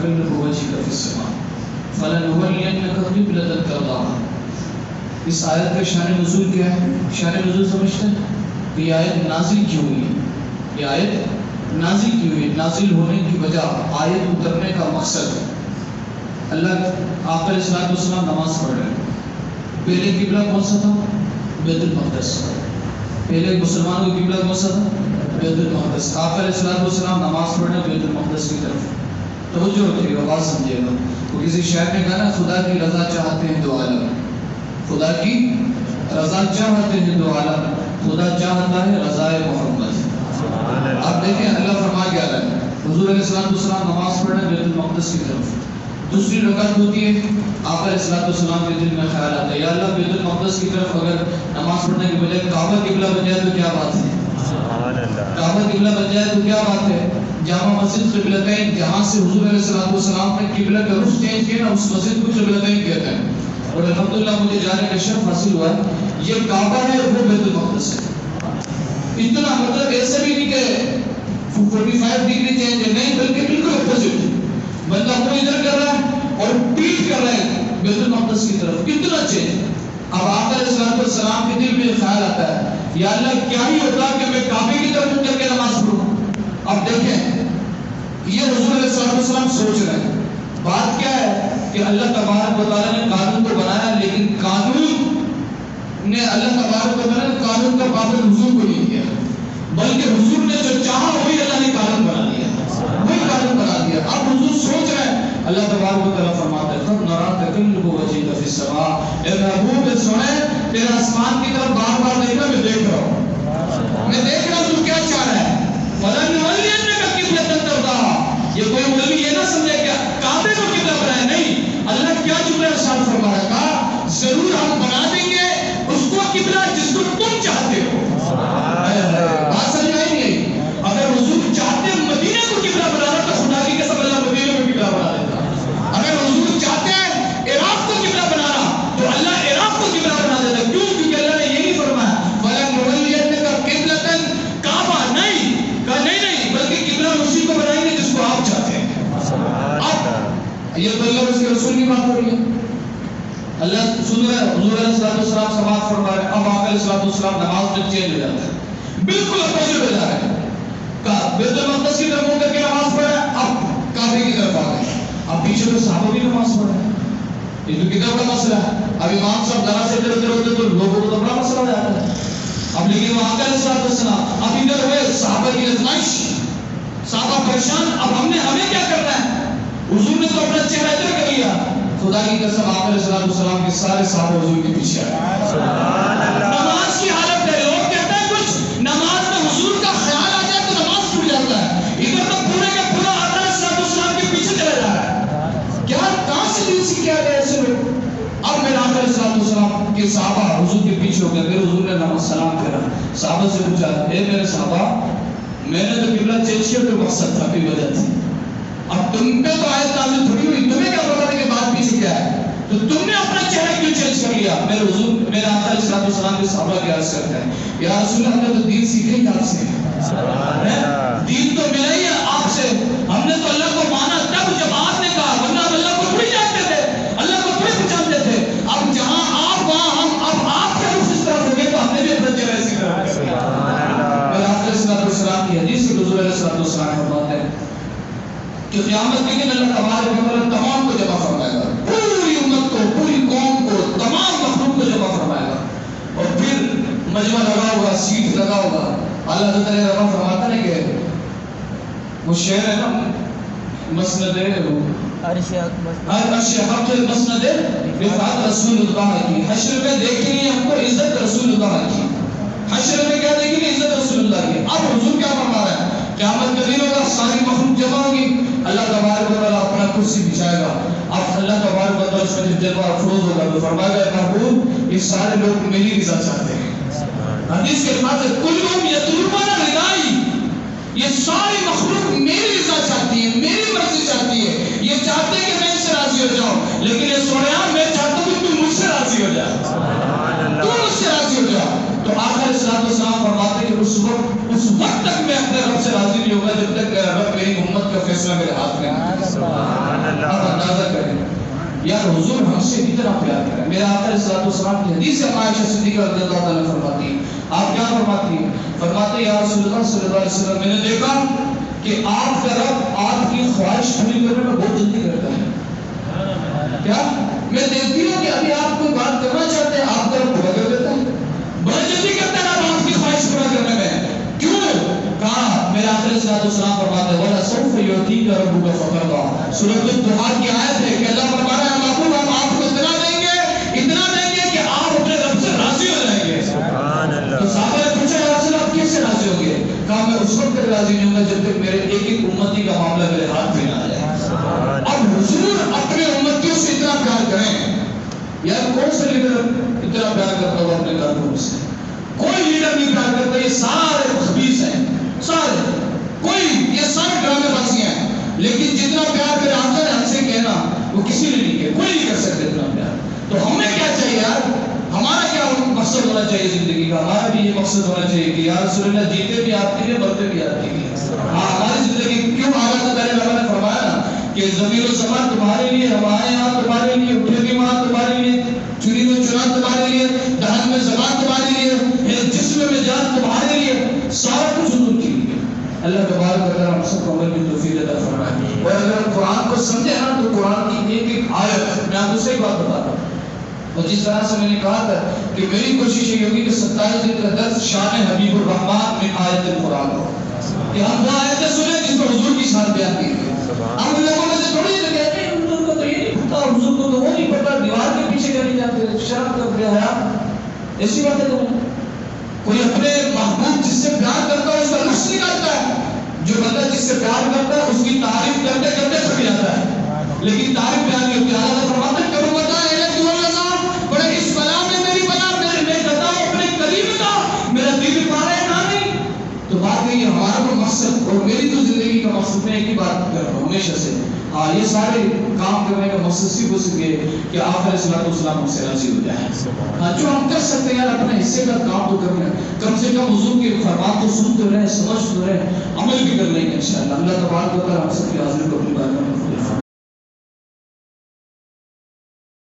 تقلب وجهك في السماء فلنولينك قبلة ترضاها. اس آیت کا شان نزول کیا ہے؟ شان نزول سمجھتے ہیں کہ یہ آیت نازل کیوں ہوئی؟ یہ آیت نازل کیوں ہوئی؟ نازل ہونے کی وجہ، آیت اترنے کا مقصد ہے. اللہ آقا علیہ الصلوۃ والسلام نماز پڑھ رہے ہیں. پہلے قبلہ کون سا تھا؟ بیت المقدس. پہلے مسلمانوں کا قبلہ کون سا تھا؟ بیت المقدس. آقا علیہ الصلوۃ والسلام نماز پڑھ رہے ہیں بیت المقدس کی طرف. توجہ رکھیے گا، بات سمجھیے گا. وہ کسی شاعر نے کہا نا، خدا کی رضا چاہتے ہیں دو عالم، خدا کی رضا چاہتے ہیں دو عالم، خدا چاہتا ہے رضائے محمد. آپ دیکھیں اللہ فرما کیا رہا ہے. حضور علیہ السلام نماز پڑھ رہے ہیں بیت المقدس کی طرف. دوسری رکعت ہوتی ہے، آقا علیہ السلام کے دل میں خیال آتا ہے یا اللہ بیت المقدس کی طرف اگر نماز پڑھنے کے بجائے کعبہ قبلہ بن جائے تو کیا بات ہے؟ کعبہ قبلہ بن جائے تو کیا بات ہے؟ جامع مسجد قبلتین، جہاں سے حضور علیہ السلام نے قبلہ کا رخ چینج کیا نا، اس مسجد کو قبلتین کہتے ہیں. اور الحمدللہ مجھے جانے کا شرف حاصل ہوا. یہ کعبہ ہے، وہ بیت المقدس ہے. اتنا مطلب ایسے بھی نہیں کہ 45 ڈگری چینج ہے، نہیں، بلکہ بالکل اپوزٹ. بندہ وہ ادھر کر رہا ہے اور پیٹ کر رہا ہے بیت المقدس کی طرف. کتنا چینج. اب آقا علیہ السلام کے دل میں خیال آتا ہے یا اللہ کیا ہی ہوتا کہ میں کعبے کی طرف منہ کر کے نماز پڑھوں. اب دیکھیں یہ حضور علیہ السلام سوچ رہے ہیں. بات کیا ہے کہ اللہ تبارک و تعالیٰ نے قانون تو بنایا، لیکن قانون نے اللہ تبارک و تعالیٰ نے قانون کا پابند حضور کو نہیں کیا، بلکہ حضور نے جو چاہا وہی اللہ نے قانون بنا دیا، وہی قانون بنا دیا. اب حضور سوچ رہے ہیں. اللہ تبارک و تعالیٰ فرماتا ہے قد نرى تقلب وجهك في السماء. اے محبوب سنیں، تیرا آسمان کی طرف بار بار دیکھ رہا، میں دیکھ رہا ہوں، میں دیکھ رہا ہوں تو کیا چاہ رہا ہے. فلنولینک قبلۃ ترضاها. یہ کوئی مولوی یہ نہ سمجھے کہ کعبے کو قبلہ بنایا، نہیں. اللہ کیا جملہ ارشاد فرما رہا تھا، ضرور ہم بنا دیں گے اس کو قبلہ جس کو تم چاہتے ہو. بات سمجھ آئی نہیں؟ اگر حضور چاہتے مدینے کو قبلہ بنانا تو خدا کی قسم اللہ مدینے کو قبلہ بنا دیتا. اگر حضور چاہتے ہیں عراق کو قبلہ بنانا تو اللہ عراق کو قبلہ بنا دیتا. کیوں؟ کیونکہ اللہ نے یہ نہیں فرمایا فَلَنُوَلِّيَنَّكَ قِبْلَةً کعبہ نہیں، کہا نہیں، بلکہ قبلہ اسی کو بنائیں گے جس کو آپ چاہتے ہیں. اب یہ تو اللہ اس کے رسول کی بات ہو رہی ہے. اللہ سن رہے ہیں حضور علیہ السلام سماعت فرما رہے ہیں. اب آقا علیہ السلام نماز میں چینج ہو جاتا ہے، بالکل اپوزٹ ہو جا رہا ہے. بیت المقدس کی طرف منہ کر کے نماز پڑھ رہا ہے، اب کعبے کی طرف آ گئے. اب پیچھے تو صحابہ بھی نماز پڑھ رہے ہیں. یہ تو کتاب کا مسئلہ ہے. اب امام صاحب ذرا سے ادھر ادھر ہوتے تو لوگوں کو تو بڑا مسئلہ ہو جاتا ہے. اب لیکن وہ آقا علیہ السلام اب ادھر ہوئے، صحابہ کی آزمائش، صحابہ پریشان. اب ہمیں کیا کرنا ہے؟ حضور نے تو اپنا چہرہ ادھر کر لیا. خدا کی قسم آقا علیہ السلام کے سارے صحابہ حضور کے پیچھے آئے. نماز کی حالت ہے. لوگ کہتے ہیں کچھ نماز میں حضور کا خیال آ جائے تو نماز ٹوٹ جاتا ہے. ادھر تو پورے کا پورا آقا علیہ السلام کے پیچھے چلا جا رہا ہے. کیا کہاں سے دل سے کیا گیا ایسے لوگ؟ اب میرے آقا علیہ السلام کے صحابہ حضور کے پیچھے ہو گئے. میرے حضور نے نماز سلام پھیرا، صحابہ سے پوچھا اے میرے صحابہ، میں نے تو قبلہ چینج کیا تو مقصد تھا، کوئی وجہ تھی. اب تم پہ تو آیت نازل تھوڑی ہوئی، تمہیں کیا پتا کہ بات پیچھے کیا ہے؟ تو تم نے اپنا چہرہ کیوں چینج کر لیا؟ میرے حضور میرے آقا علیہ السلام کے صحابہ کی عرض کرتے ہیں یا رسول اللہ، ہم نے تو دین سیکھے ہی آپ سے، دین تو ملا ہی ہے آپ سے. ہم نے تو اللہ کو مانا تب جب آپ نے کہا، ورنہ اللہ کو تھوڑی جانتے تھے، اللہ کو تھوڑی پہچانتے تھے. اب جہاں آپ وہاں ہم، اب آپ کے رخ اس طرف ہو گئے تو ہم نے بھی اپنا چہرہ اسی طرح کر لیا. میرے آقا علیہ السلام کی حدیث کے حضور علیہ السلام فرماتے ہیں کہ قیامت کے دن اللہ تبارک و تعالیٰ تمام کو جمع فرمائے گا، پوری امت کو، پوری قوم کو، تمام مخلوق کو جمع فرمائے گا. اور پھر مجمع لگا ہوگا، سیٹ لگا ہوگا. اللہ تعالیٰ رحمہ فرماتا ہے کہ وہ شعر ہے نا، مسند عرش حق مسند رفعت رسول اللہ کی. حشر میں دیکھیں گے ہم کو عزت رسول اللہ کی. حشر میں کیا دیکھیں گے؟ عزت رسول اللہ کی. اب حضور کیا فرما رہا ہے؟ قیامت کے دن ہوگا، ساری مخلوق جمع ہوگی، اللہ تبارک و تعالیٰ اپنا کرسی بچھائے گا. اب اللہ تبارک و تعالیٰ اس میں جلوہ افروز ہوگا تو فرمائے گا محبوب یہ سارے لوگ میری رضا چاہتے ہیں. حدیث کے بعد کلہم یطلبون رضائی، یہ ساری مخلوق میری رضا چاہتی ہے، میری مرضی چاہتی ہے. یہ چاہتے ہیں کہ میں اس سے راضی ہو جاؤں، لیکن یہ سوڑیا میں چاہتا ہوں کہ تم مجھ سے راضی ہو جائے، تم مجھ سے راضی ہو جاؤ. تو آقا علیہ السلام فرماتے ہیں کہ اس وقت تک میں اپنے رب سے راضی نہیں ہوگا جب تک رب میری امت کا فیصلہ میرے ہاتھ میں. یار حضور ہم سے اتنا پیار کریں. میرا آقا علیہ الصلوۃ والسلام کی حدیث ہے عائشہ صدیقہ رضی اللہ عنہا فرماتی ہیں, آپ کیا فرماتی ہیں؟ فرماتے ہیں یا رسول اللہ صلی اللہ علیہ وسلم میں نے دیکھا کہ آپ کا رب آپ کی خواہش پوری کرنے میں بہت جلدی کرتا ہے. کیا میں دیکھتی ہوں کہ ابھی آپ کوئی بات کرنا چاہتے ہیں, آپ کا رب پورا کر دیتا ہے, بڑا جلدی کرتا ہے آپ کی خواہش پورا کرنے میں. کیوں؟ کہا میرا آقا علیہ الصلوۃ والسلام فرماتے ہیں وَلَا سَوْفَ يُعْطِيكَ رَبُّكَ فَتَرْضَىٰ. سورۃ الضحیٰ کی آیت ہے کہ اللہ فرما رہا ہے محبوب ہم آپ کو اتنا دیں گے کہ آپ اپنے رب سے راضی ہو جائیں گے. تو صحابہ نے پوچھا یا رسول اللہ آپ کیسے راضی ہوں گے؟ کہا میں اس وقت تک راضی نہیں ہوں گا جب تک میرے ایک ایک امتی کا معاملہ میرے ہاتھ میں نہ آ جائے. اب حضور اپنے امتیوں سے اتنا پیار کریں. یار کون سا لیڈر اتنا پیار کرتا ہو اپنے کارکنوں سے؟ کوئی لیڈر نہیں پیار کرتا. یہ سارے خبیث ہیں, سارے, کوئی, یہ سارے ڈرامے بازی ہیں. لیکن جتنا پیار کرے آقا نے ہم سے کہنا وہ کسی نے نہیں کیا, کوئی نہیں کر سکتے اتنا پیار. تو ہمیں کیا چاہیے یار؟ ہمارا کیا مقصد ہونا چاہیے زندگی کا؟ ہمارا بھی یہ مقصد ہونا چاہیے کہ یا رسول اللہ جیتے بھی آپ کے لیے, مرتے بھی آپ کے لیے. ہاں ہماری زندگی کیوں آگا سے پہلے اللہ نے فرمایا نا کہ زمین و زمان تمہارے لیے, ہمارے یہاں تمہارے لیے, اٹھے بھی وہاں تمہارے لیے, چوری میں چنا تمہارے لیے, دہن میں زبان تمہارے لیے, جسم میں جان تمہارے لیے, سارا کچھ حضور کے لیے. اللہ تبارک و تعالی ہم سب کو عمل کی توفیق عطا فرمائے. اور اگر ہم قرآن کو سمجھے نا تو قرآن کی ایک ایک آیت, میں آپ کو صحیح بات بتاتا ہوں, اور جس طرح سے میں نے کہا تھا کہ میری کوشش یہ ہوگی کہ 27 دن کا درس شان حبیب الرحمن میں آیت القرآن ہو, کہ ہم وہ آیتیں سنیں جس پر حضور کی شان بیان کی گئی. ہم لوگوں میں سے تھوڑی سی کہتے ہیں حضور کو تو یہ نہیں پتا, حضور کو تو وہ نہیں پتا, دیوار کے پیچھے کرنے جاتے ہیں, شرم کر دیا ہے. ایسی بات ہے تو کوئی اپنے محبوب جس سے پیار کرتا ہے اس کا لفظ نکالتا ہے. جو بندہ جس سے پیار کرتا ہے اس کی تعریف کرتے کرتے تھک جاتا ہے, لیکن تعریف بیان نہیں ہوتی. اللہ فرماتا ہے کرو بتا بڑے اس بلا میں میری بلا, میں کہتا ہوں اپنے قریب کا میرا دل پا رہا ہے نہ نہیں. تو بات نہیں, ہمارا تو مقصد اور میری تو زندگی کا مقصد, میں ایک ہی بات کر رہا ہوں ہمیشہ سے, ہاں یہ سارے کام کرنے کا مقصد صرف ہو سکے کہ آپ علیہ الصلوۃ والسلام ہم سے راضی ہو جائیں. ہاں جو ہم کر سکتے ہیں یار اپنے حصے کا کام تو کرنا, کم سے کم حضور کے فرمان تو سن تو رہے, سمجھ تو رہے, عمل بھی کر لیں گے انشاءاللہ. اللہ تبارک و تعالی ہم سب کی حاضری کو اپنی بارگاہ میں